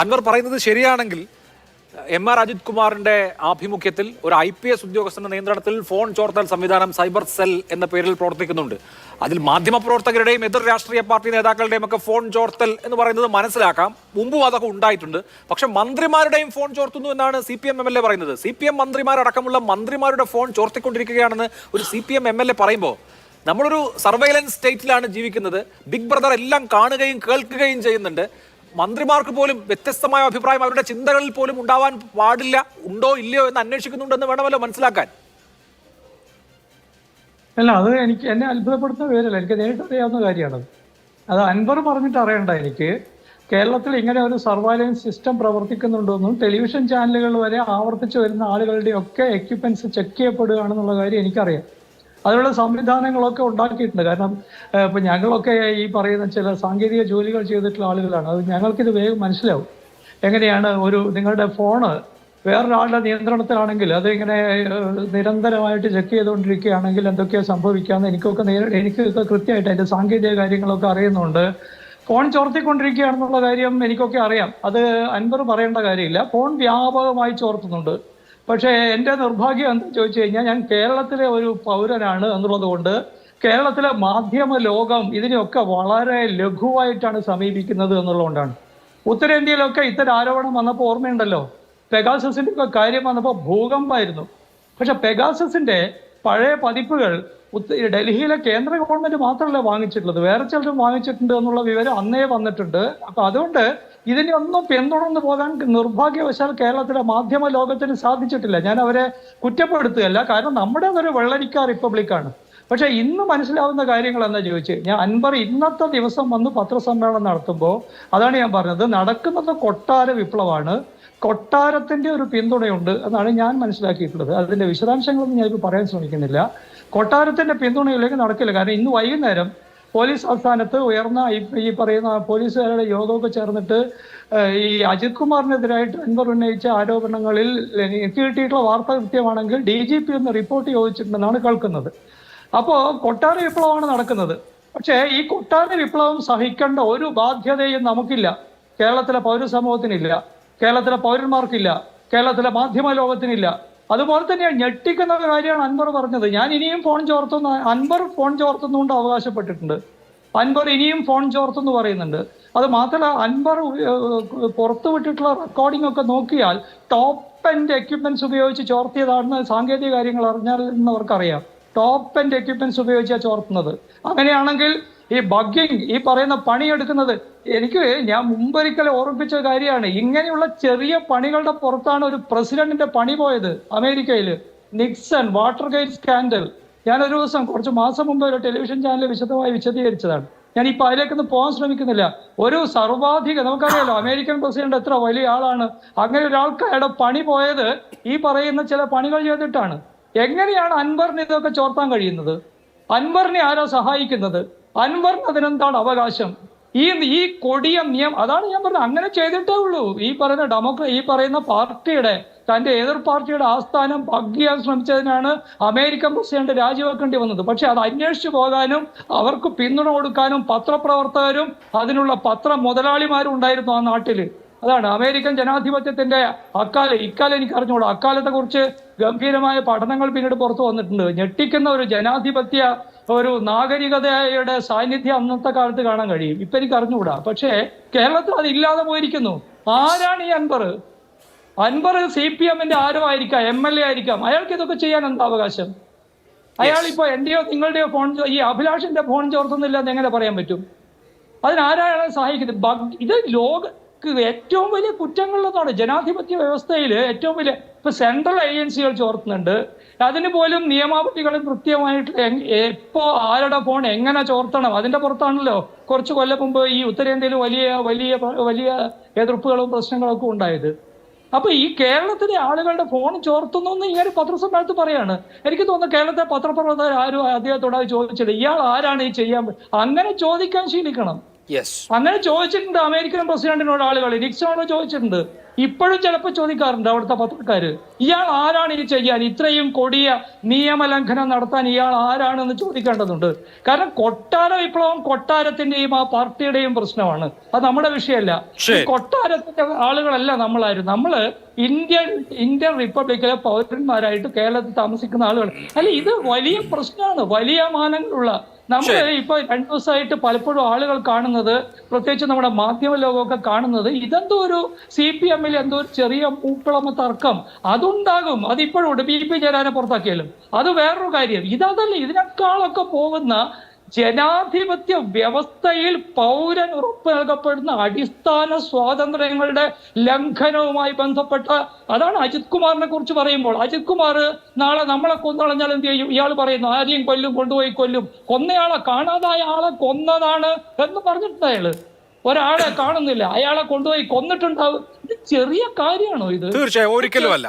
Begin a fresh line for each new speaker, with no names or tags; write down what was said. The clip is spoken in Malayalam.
അൻവർ പറയുന്നത് ശരിയാണെങ്കിൽ എം.ആർ. അജിത് കുമാറിന്റെ ആഭിമുഖ്യത്തിൽ ഒരു IPS ഉദ്യോഗസ്ഥന്റെ നിയന്ത്രണത്തിൽ ഫോൺ ചോർത്തൽ സംവിധാനം സൈബർ സെൽ എന്ന പേരിൽ പ്രവർത്തിക്കുന്നുണ്ട്. അതിൽ മാധ്യമപ്രവർത്തകരുടെയും എതിർ രാഷ്ട്രീയ പാർട്ടി നേതാക്കളുടെയും ഒക്കെ ഫോൺ ചോർത്തൽ എന്ന് പറയുന്നത് മനസ്സിലാക്കാം. മുമ്പും അതൊക്കെ ഉണ്ടായിട്ടുണ്ട്. പക്ഷെ മന്ത്രിമാരുടെയും ഫോൺ ചോർത്തുന്നു എന്നാണ് CPM MLA പറയുന്നത്. CPM മന്ത്രിമാരടക്കമുള്ള മന്ത്രിമാരുടെ ഫോൺ ചോർത്തിക്കൊണ്ടിരിക്കുകയാണെന്ന് ഒരു CPM MLA പറയുമ്പോൾ നമ്മളൊരു സർവൈലൻസ് സ്റ്റേറ്റിലാണ് ജീവിക്കുന്നത്. ബിഗ് ബ്രദർ എല്ലാം കാണുകയും കേൾക്കുകയും ചെയ്യുന്നുണ്ട്. മന്ത്രിമാർക്ക് പോലും വ്യത്യസ്തമായ അഭിപ്രായം അവരുടെ ചിന്തകളിൽ പോലും ഉണ്ടാവാൻ പാടില്ല, ഉണ്ടോ ഇല്ലയോ എന്ന് അന്വേഷിക്കുന്നുണ്ടെന്ന് വേണമല്ലോ മനസ്സിലാക്കാൻ.
അല്ല, അത് എന്നെ അത്ഭുതപ്പെടുത്തുന്ന പേരല്ല, എനിക്ക് നേരിട്ട് അറിയാവുന്ന കാര്യമാണ്. അത് അൻവർ പറഞ്ഞിട്ട് അറിയണ്ട. എനിക്ക് കേരളത്തിൽ ഇങ്ങനെ ഒരു സർവൈലൻസ് സിസ്റ്റം പ്രവർത്തിക്കുന്നുണ്ടെന്നും ടെലിവിഷൻ ചാനലുകൾ വരെ ആവർത്തിച്ച് വരുന്ന ആളുകളുടെ ഒക്കെ എക്യുപ്മെന്റ്സ് ചെക്ക് ചെയ്യപ്പെടുകയാണെന്നുള്ള കാര്യം എനിക്കറിയാം. അതിനുള്ള സംവിധാനങ്ങളൊക്കെ ഉണ്ടാക്കിയിട്ടുണ്ട്. കാരണം ഇപ്പം ഞങ്ങളൊക്കെ ഈ പറയുന്ന ചില സാങ്കേതിക ജോലികൾ ചെയ്തിട്ടുള്ള ആളുകളാണ്. അത് ഞങ്ങൾക്കിത് വേഗം മനസ്സിലാവും. എങ്ങനെയാണ് നിങ്ങളുടെ ഫോണ് വേറൊരാളുടെ നിയന്ത്രണത്തിലാണെങ്കിൽ അത് ഇങ്ങനെ നിരന്തരമായിട്ട് ചെക്ക് ചെയ്തുകൊണ്ടിരിക്കുകയാണെങ്കിൽ എന്തൊക്കെയാണ് സംഭവിക്കാമെന്ന് എനിക്കൊക്കെ കൃത്യമായിട്ട് അതിൻ്റെ സാങ്കേതിക കാര്യങ്ങളൊക്കെ അറിയുന്നുണ്ട്. ഫോൺ ചോർത്തിക്കൊണ്ടിരിക്കുകയാണെന്നുള്ള കാര്യം എനിക്കൊക്കെ അറിയാം. അത് അൻവർ പറയേണ്ട കാര്യമില്ല. ഫോൺ വ്യാപകമായി ചോർത്തുന്നുണ്ട്. പക്ഷേ എൻ്റെ നിർഭാഗ്യം എന്താ ചോദിച്ചു കഴിഞ്ഞാൽ, ഞാൻ കേരളത്തിലെ ഒരു പൗരനാണ് എന്നുള്ളത് കൊണ്ട് കേരളത്തിലെ മാധ്യമ ലോകം ഇതിനെയൊക്കെ വളരെ ലഘുവായിട്ടാണ് സമീപിക്കുന്നത് എന്നുള്ളതുകൊണ്ടാണ്. ഉത്തരേന്ത്യയിലൊക്കെ ഇത്തരം ആരോപണം വന്നപ്പോൾ ഓർമ്മയുണ്ടല്ലോ, പെഗാസസിന്റെ ഒക്കെ കാര്യം വന്നപ്പോൾ ഭൂകമ്പമായിരുന്നു. പക്ഷെ പെഗാസസിന്റെ പഴയ പതിപ്പുകൾ ഡൽഹിയിലെ കേന്ദ്ര ഗവൺമെന്റ് മാത്രമല്ല വാങ്ങിച്ചിട്ടുള്ളത്, വേറെ ചിലരും വാങ്ങിച്ചിട്ടുണ്ട് എന്നുള്ള വിവരം അന്നേ വന്നിട്ടുണ്ട്. അപ്പൊ അതുകൊണ്ട് ഇതിനൊന്നും പിന്തുടർന്നു പോകാൻ നിർഭാഗ്യവശാൽ കേരളത്തിലെ മാധ്യമ ലോകത്തിന് സാധിച്ചിട്ടില്ല. ഞാൻ അവരെ കുറ്റപ്പെടുത്തുകയല്ല, കാരണം നമ്മുടെ ഒരു വെള്ളരിക്ക റിപ്പബ്ലിക്കാണ്. പക്ഷെ ഇന്ന് മനസ്സിലാവുന്ന കാര്യങ്ങൾ എന്താ ചോദിച്ചു ഞാൻ, അൻവർ ഇന്നത്തെ ദിവസം വന്ന് പത്രസമ്മേളനം നടത്തുമ്പോൾ അതാണ് ഞാൻ പറഞ്ഞത്, നടക്കുന്നത് കൊട്ടാര വിപ്ലവമാണ്. കൊട്ടാരത്തിന്റെ ഒരു പിന്തുണയുണ്ട് എന്നാണ് ഞാൻ മനസ്സിലാക്കിയിട്ടുള്ളത്. അതിന്റെ വിശദാംശങ്ങളൊന്നും ഞാനിപ്പോൾ പറയാൻ ശ്രമിക്കുന്നില്ല. കൊട്ടാരത്തിന്റെ പിന്തുണയിലേക്ക് നടക്കില്ല. കാരണം ഇന്ന് വൈകുന്നേരം പോലീസ് ആസ്ഥാനത്ത് ഉയർന്ന ഈ പറയുന്ന പോലീസുകാരുടെ യോഗമൊക്കെ ചേർന്നിട്ട് ഈ അജിത് കുമാറിനെതിരായിട്ട് അൻവർ ഉന്നയിച്ച ആരോപണങ്ങളിൽ എനിക്ക് കിട്ടിയിട്ടുള്ള വാർത്ത കൃത്യമാണെങ്കിൽ DGP ഒന്ന് റിപ്പോർട്ട് ചോദിച്ചിട്ടുണ്ടെന്നാണ് കേൾക്കുന്നത്. അപ്പോൾ കൊട്ടാര വിപ്ലവമാണ് നടക്കുന്നത്. പക്ഷേ ഈ കൊട്ടാര വിപ്ലവം സഹിക്കേണ്ട ഒരു ബാധ്യതയും നമുക്കില്ല, കേരളത്തിലെ പൗരസമൂഹത്തിനില്ല, കേരളത്തിലെ പൗരന്മാർക്കില്ല, കേരളത്തിലെ മാധ്യമ ലോകത്തിനില്ല. അതുപോലെ തന്നെ ഞെട്ടിക്കുന്ന കാര്യമാണ് അൻവർ പറഞ്ഞത്. ഞാൻ ഇനിയും ഫോൺ ചോർത്തുന്നു, അൻവർ ഫോൺ ചോർത്തുന്നുകൊണ്ട് അവകാശപ്പെട്ടിട്ടുണ്ട്. അൻവർ ഇനിയും ഫോൺ ചോർത്തെന്ന് പറയുന്നുണ്ട്. അത് മാത്രമല്ല, അൻവർ പുറത്തുവിട്ടിട്ടുള്ള റെക്കോർഡിംഗ് ഒക്കെ നോക്കിയാൽ ടോപ്പ് എൻഡ് എക്യുപ്മെന്റ്സ് ഉപയോഗിച്ച് ചോർത്തിയതാണെന്ന് സാങ്കേതിക കാര്യങ്ങൾ അറിഞ്ഞാലെന്നവർക്കറിയാം. ടോപ്പ് എൻഡ് എക്യുപ്മെന്റ്സ് ഉപയോഗിച്ചാണ് ചോർത്തുന്നത്. അങ്ങനെയാണെങ്കിൽ ഈ ബഗ്ഗിങ്, ഈ പറയുന്ന പണിയെടുക്കുന്നത്, ഞാൻ മുമ്പൊരിക്കൽ ഓർമ്മിപ്പിച്ച കാര്യമാണ്, ഇങ്ങനെയുള്ള ചെറിയ പണികളുടെ പുറത്താണ് ഒരു പ്രസിഡന്റിന്റെ പണി പോയത് അമേരിക്കയിൽ. നിക്സൺ വാട്ടർ ഗേറ്റ് സ്കാൻഡൽ ഞാനൊരു ദിവസം കുറച്ച് മാസം മുമ്പ് ഒരു ടെലിവിഷൻ ചാനൽ വിശദമായി വിശദീകരിച്ചതാണ്. ഞാനിപ്പോൾ അതിലേക്കൊന്നും പോകാൻ ശ്രമിക്കുന്നില്ല. ഒരു സർവാധിക, നമുക്കറിയാലോ അമേരിക്കൻ പ്രസിഡന്റ് എത്ര വലിയ ആളാണ്. അങ്ങനെ ഒരാൾക്ക് അയാളുടെ പണി പോയത് ഈ പറയുന്ന ചില പണികൾ ചെയ്തിട്ടാണ്. എങ്ങനെയാണ് അൻവറിന് ഇതൊക്കെ ചോർത്താൻ കഴിയുന്നത്? അൻവറിനെ ആരാ സഹായിക്കുന്നത്? അൻവറിന് അതിനെന്താണ് അവകാശം? ഈ കൊടിയ നിയമം, അതാണ് ഞാൻ പറഞ്ഞത്, അങ്ങനെ ചെയ്തിട്ടേ ഉള്ളൂ. ഈ പറയുന്ന പാർട്ടിയുടെ, തന്റെ എതിർ പാർട്ടിയുടെ ആസ്ഥാനം ബഗ് ചെയ്യാൻ ശ്രമിച്ചതിനാണ് അമേരിക്കൻ പ്രസിഡന്റ് രാജിവെക്കേണ്ടി വന്നത്. പക്ഷെ അത് അന്വേഷിച്ചു പോകാനും അവർക്ക് പിന്തുണ കൊടുക്കാനും പത്രപ്രവർത്തകരും അതിനുള്ള പത്ര മുതലാളിമാരും ഉണ്ടായിരുന്നു ആ നാട്ടില്. അതാണ് അമേരിക്കൻ ജനാധിപത്യത്തിന്റെ ഇക്കാലം എനിക്ക് അറിഞ്ഞുകൂടാ. അക്കാലത്തെ കുറിച്ച് ഗംഭീരമായ പഠനങ്ങൾ പിന്നീട് പുറത്തു വന്നിട്ടുണ്ട്. ഞെട്ടിക്കുന്ന ഒരു ജനാധിപത്യ ഒരു നാഗരികതയുടെ സാന്നിധ്യം അന്നത്തെ കാലത്ത് കാണാൻ കഴിയും. ഇപ്പൊ എനിക്ക് അറിഞ്ഞുകൂടാ. പക്ഷേ കേരളത്തിൽ അത് ഇല്ലാതെ പോയിരിക്കുന്നു. ആരാണ് ഈ അൻവർ? CPM-ന്റെ ആരോ ആയിരിക്കാം, MLA ആയിരിക്കാം. അയാൾക്ക് ഇതൊക്കെ ചെയ്യാൻ എന്താ അവകാശം? അയാൾ ഇപ്പൊ എന്റെയോ നിങ്ങളുടെയോ ഫോൺ, ഈ അഭിലാഷിന്റെ ഫോൺ ചോർത്തുന്നില്ല എന്ന് എങ്ങനെ പറയാൻ പറ്റും? അതിനാരാണ് സഹായിക്കുന്നത്? ഇത് ഏറ്റവും വലിയ കുറ്റങ്ങളിലൊന്നാണ്. ജനാധിപത്യ വ്യവസ്ഥയിൽ ഏറ്റവും വലിയ, ഇപ്പൊ സെൻട്രൽ ഏജൻസികൾ ചോർത്തുന്നുണ്ട്. അതിന് പോലും നിയമാവലികളും കൃത്യമായിട്ട് എപ്പോ ആരുടെ ഫോൺ എങ്ങനെ ചോർത്തണം അതിന്റെ പുറത്താണല്ലോ കുറച്ച് കൊല്ലം മുമ്പ് ഈ ഉത്തരേന്ത്യയിൽ വലിയ വലിയ വലിയ എതിർപ്പുകളും പ്രശ്നങ്ങളൊക്കെ ഉണ്ടായത്. അപ്പൊ ഈ കേരളത്തിലെ ആളുകളുടെ ഫോൺ ചോർത്തുന്നു എന്ന് ഇങ്ങനെ പത്രസമ്മേളനത്തിൽ പറയാണ്. എനിക്ക് തോന്നുന്നു കേരളത്തെ പത്രപ്രവർത്തകർ ആരും അദ്ദേഹത്തോട് ചോദിച്ചില്ല, ഇയാൾ ആരാണ് ഈ ചെയ്യാൻ? അങ്ങനെ ചോദിക്കാൻ ശീലിക്കണം.
യെസ്.
അങ്ങനെ ചോദിച്ചിട്ടുണ്ട് അമേരിക്കൻ പ്രസിഡന്റിനോട് ആളുകൾ, നിക്സണോട് ചോദിച്ചിട്ടുണ്ട്. ഇപ്പോഴും ചിലപ്പോൾ ചോദിക്കാറുണ്ട് അവിടുത്തെ പത്രക്കാര്, ഇയാൾ ആരാണ് ഇത് ചെയ്യാൻ, ഇത്രയും കൊടിയ നിയമലംഘനം നടത്താൻ ഇയാൾ ആരാണെന്ന് ചോദിക്കേണ്ടതുണ്ട്. കാരണം കൊട്ടാര വിപ്ലവം കൊട്ടാരത്തിന്റെയും ആ പാർട്ടിയുടെയും പ്രശ്നമാണ്, അത് നമ്മുടെ വിഷയമല്ല. ഈ കൊട്ടാരത്തിന്റെ ആളുകളല്ല നമ്മളായിരുന്നു. നമ്മള് ഇന്ത്യൻ റിപ്പബ്ലിക്കിലെ പൗരന്മാരായിട്ട് കേരളത്തിൽ താമസിക്കുന്ന ആളുകൾ അല്ല. ഇത് വലിയ പ്രശ്നമാണ്, വലിയ മാനങ്ങളുള്ള. നമ്മൾ ഇപ്പൊ 2 ദിവസമായിട്ട് പലപ്പോഴും ആളുകൾ കാണുന്നത്, പ്രത്യേകിച്ച് നമ്മുടെ മാധ്യമ ലോകമൊക്കെ കാണുന്നത്, ഇതെന്തോ ഒരു CPM എന്തോ ഒരു ചെറിയ മൂക്കളമ തർക്കം അതുണ്ടാകും. അതിപ്പോഴും BP ജയരാജനെ പുറത്താക്കിയാലും അത് വേറൊരു കാര്യം. ഇതല്ല, ഇതിനേക്കാളൊക്കെ പോകുന്ന ജനാധിപത്യ വ്യവസ്ഥയിൽ പൗരൻ ഉറപ്പ് നൽകപ്പെടുന്ന അടിസ്ഥാന സ്വാതന്ത്ര്യങ്ങളുടെ ലംഘനവുമായി ബന്ധപ്പെട്ട, അതാണ് അജിത് കുമാറിനെ കുറിച്ച് പറയുമ്പോൾ. അജിത് കുമാർ നാളെ നമ്മളെ കൊന്നുകളഞ്ഞാൽ എന്ത് ചെയ്യും? ഇയാൾ പറയുന്നു ആരെയും കൊല്ലും, കൊണ്ടുപോയി കൊല്ലും, കൊന്നയാളെ, കാണാതായ ആളെ കൊന്നതാണ് എന്ന് പറഞ്ഞിട്ടുണ്ട് അയാള്. ഒരാളെ കാണുന്നില്ല, അയാളെ കൊണ്ടുപോയി കൊന്നിട്ടുണ്ടാവും. ഇത് ചെറിയ കാര്യമാണോ ഇത്?
തീർച്ചയായും ഒരിക്കലും അല്ല.